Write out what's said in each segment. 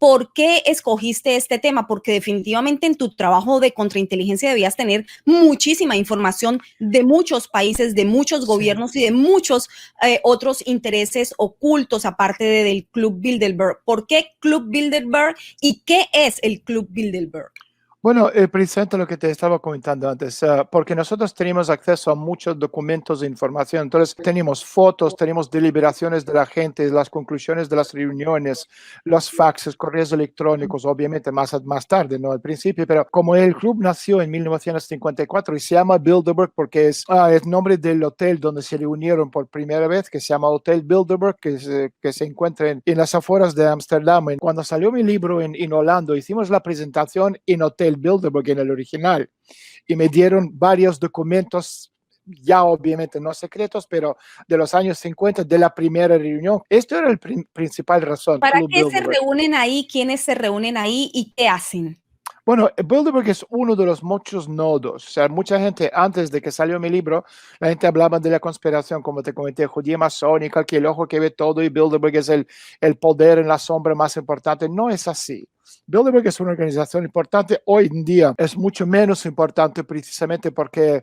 ¿Por qué escogiste este tema? Porque definitivamente en tu trabajo de contrainteligencia debías tener muchísima información de muchos países, de muchos gobiernos y de muchos otros intereses ocultos aparte del Club Bilderberg. ¿Por qué Club Bilderberg y qué es el Club Bilderberg? Bueno, precisamente lo que te estaba comentando antes, porque nosotros tenemos acceso a muchos documentos de información, entonces tenemos fotos, tenemos deliberaciones de la gente, las conclusiones de las reuniones, los faxes, correos electrónicos, obviamente más tarde, no al principio, pero como el club nació en 1954 y se llama Bilderberg porque es el nombre del hotel donde se reunieron por primera vez, que se llama Hotel Bilderberg, que se encuentra en las afueras de Ámsterdam. Cuando salió mi libro en Holanda, hicimos la presentación en Hotel Bilderberg en el original y me dieron varios documentos ya obviamente no secretos, pero de los años 50 de la primera reunión. Esto era el principal razón. ¿Para Club qué Bilderberg. se reúnen ahí? ¿Quiénes se reúnen ahí y qué hacen? Bueno, Bilderberg es uno de los muchos nodos. O sea, mucha gente, antes de que salió mi libro, la gente hablaba de la conspiración, como te comenté, judía masónica, que el ojo que ve todo y Bilderberg es el poder en la sombra más importante. No es así. Bilderberg es una organización importante. Hoy en día es mucho menos importante precisamente porque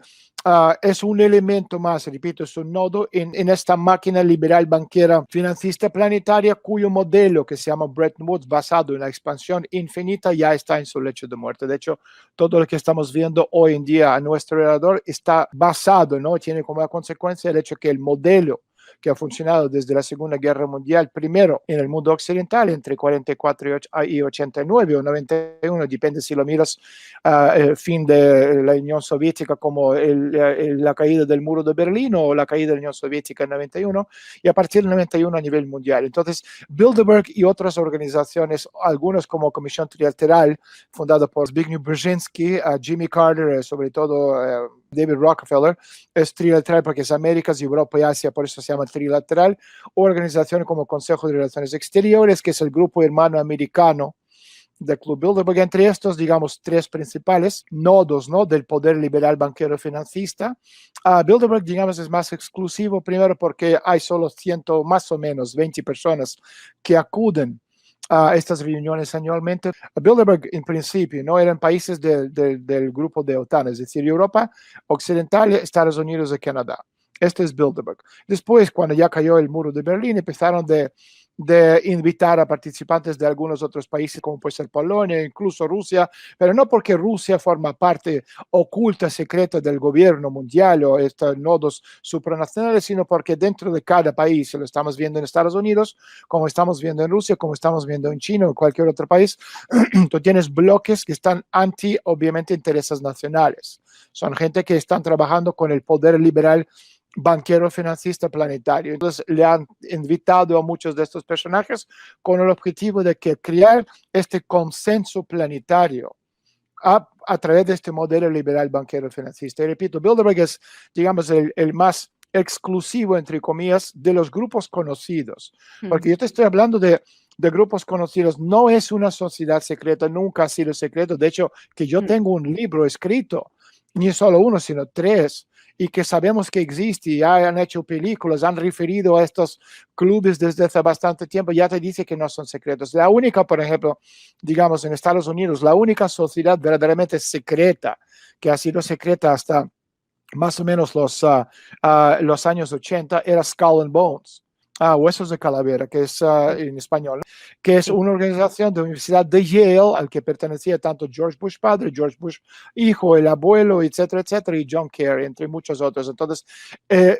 es un elemento más, repito, es un nodo en esta máquina liberal banquera financista planetaria cuyo modelo que se llama Bretton Woods, basado en la expansión infinita, ya está en su lecho de muerte. De hecho, todo lo que estamos viendo hoy en día a nuestro alrededor está basado, ¿no? Tiene como consecuencia el hecho que el modelo que ha funcionado desde la Segunda Guerra Mundial, primero en el mundo occidental, entre 44 y 89 o 91, depende si lo miras el fin de la Unión Soviética como la caída del muro de Berlín o la caída de la Unión Soviética en 91, y a partir del 91 a nivel mundial. Entonces, Bilderberg y otras organizaciones, algunos como Comisión Trilateral, fundada por Zbigniew Brzezinski, Jimmy Carter, sobre todo David Rockefeller, es trilateral porque es Américas, Europa y Asia, por eso se llama trilateral, o organizaciones como Consejo de Relaciones Exteriores, que es el grupo hermano americano del Club Bilderberg, entre estos, digamos, tres principales nodos, ¿no?, del poder liberal banquero financista. Bilderberg, digamos, es más exclusivo, primero porque hay solo más o menos 20 personas que acuden a estas reuniones anualmente. Bilderberg, en principio, no eran países del grupo de OTAN, es decir, Europa Occidental, Estados Unidos y Canadá. Este es Bilderberg. Después, cuando ya cayó el muro de Berlín, empezaron de invitar a participantes de algunos otros países, como puede ser Polonia, incluso Rusia, pero no porque Rusia forma parte oculta, secreta del gobierno mundial o estos nodos supranacionales, sino porque dentro de cada país, lo estamos viendo en Estados Unidos, como estamos viendo en Rusia, como estamos viendo en China o en cualquier otro país, tú tienes bloques que están anti, obviamente, intereses nacionales. Son gente que están trabajando con el poder liberal banquero financista planetario. Entonces le han invitado a muchos de estos personajes con el objetivo de crear este consenso planetario a través de este modelo liberal banquero financista. Y repito, Bilderberg es, digamos, el más exclusivo, entre comillas, de los grupos conocidos. Porque yo te estoy hablando de grupos conocidos, no es una sociedad secreta, nunca ha sido secreto. De hecho, que yo tengo un libro escrito, ni solo uno, sino tres, y que sabemos que existe, y han hecho películas, han referido a estos clubes desde hace bastante tiempo, ya te dice que no son secretos. La única, por ejemplo, digamos en Estados Unidos, la única sociedad verdaderamente secreta, que ha sido secreta hasta más o menos los años 80, era Skull and Bones. Huesos de Calavera, que es en español, que es una organización de la Universidad de Yale al que pertenecía tanto George Bush padre, George Bush hijo, el abuelo, etcétera, etcétera, y John Kerry, entre muchos otros. Entonces,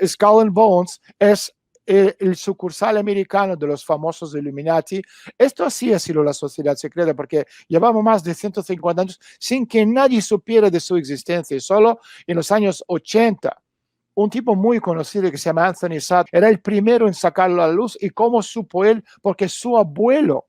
Skull and Bones es el sucursal americano de los famosos Illuminati. Esto así ha sido la sociedad secreta, porque llevamos más de 150 años sin que nadie supiera de su existencia, y solo en los años 80 un tipo muy conocido que se llama Anthony Saad era el primero en sacarlo a la luz. ¿Y cómo supo él? Porque su abuelo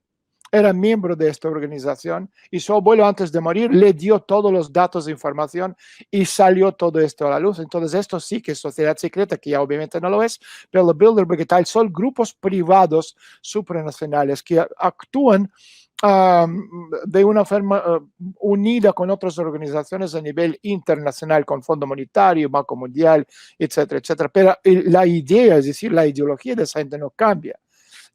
era miembro de esta organización y su abuelo, antes de morir, le dio todos los datos de información y salió todo esto a la luz. Entonces esto sí que es sociedad secreta, que ya obviamente no lo es, pero los Bilderberg y tal son grupos privados supranacionales que actúan de una forma unida con otras organizaciones a nivel internacional, con Fondo Monetario, Banco Mundial, etcétera, etcétera. Pero la idea, es decir, la ideología de esa gente no cambia.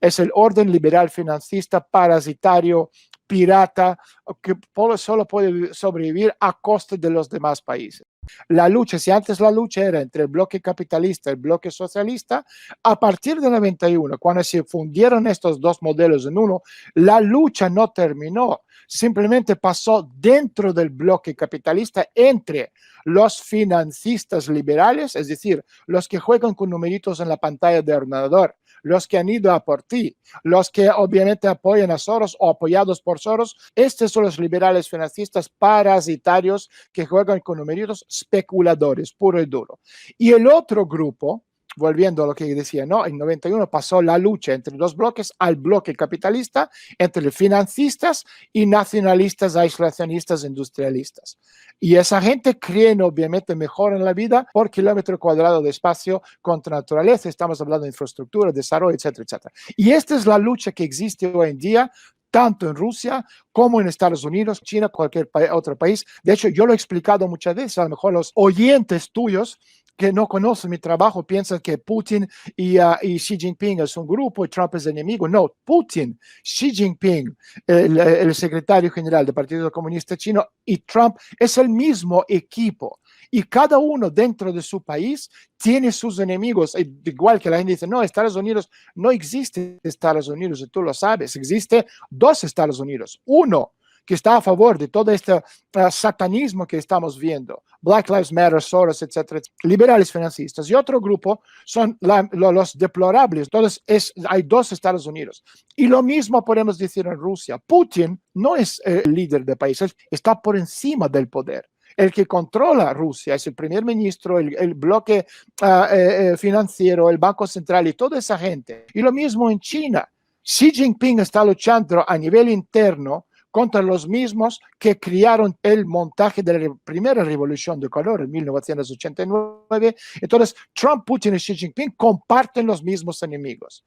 Es el orden liberal financista parasitario, pirata, que solo puede sobrevivir a costa de los demás países. La lucha, si antes la lucha era entre el bloque capitalista y el bloque socialista, a partir del 91, cuando se fundieron estos dos modelos en uno, la lucha no terminó, simplemente pasó dentro del bloque capitalista entre los financistas liberales, es decir, los que juegan con numeritos en la pantalla de ordenador, los que han ido a por ti, los que obviamente apoyan a Soros o apoyados por Soros. Estos son los liberales financistas parasitarios que juegan con numeritos, especuladores, puro y duro. Y el otro grupo, volviendo a lo que decía, ¿no? En 91 pasó la lucha entre dos bloques al bloque capitalista, entre financistas y nacionalistas, aislacionistas, industrialistas. Y esa gente creen obviamente mejor en la vida por kilómetro cuadrado de espacio contra naturaleza. Estamos hablando de infraestructura, desarrollo, etcétera, etcétera. Y esta es la lucha que existe hoy en día, tanto en Rusia como en Estados Unidos, China, cualquier otro país. De hecho, yo lo he explicado muchas veces, a lo mejor los oyentes tuyos que no conocen mi trabajo piensan que Putin y Xi Jinping es un grupo y Trump es enemigo. No, Putin, Xi Jinping, el secretario general del Partido Comunista Chino, y Trump es el mismo equipo. Y cada uno dentro de su país tiene sus enemigos. Igual que la gente dice, no, Estados Unidos, no existe Estados Unidos, y tú lo sabes, existe dos Estados Unidos. Uno que está a favor de todo este satanismo que estamos viendo, Black Lives Matter, Soros, etcétera, liberales financistas. Y otro grupo son los deplorables. Entonces, hay dos Estados Unidos. Y lo mismo podemos decir en Rusia. Putin no es el líder del país, él está por encima del poder. El que controla Rusia es el primer ministro, el bloque financiero, el Banco Central y toda esa gente. Y lo mismo en China. Xi Jinping está luchando a nivel interno contra los mismos que crearon el montaje de la primera revolución de color en 1989. Entonces, Trump, Putin y Xi Jinping comparten los mismos enemigos.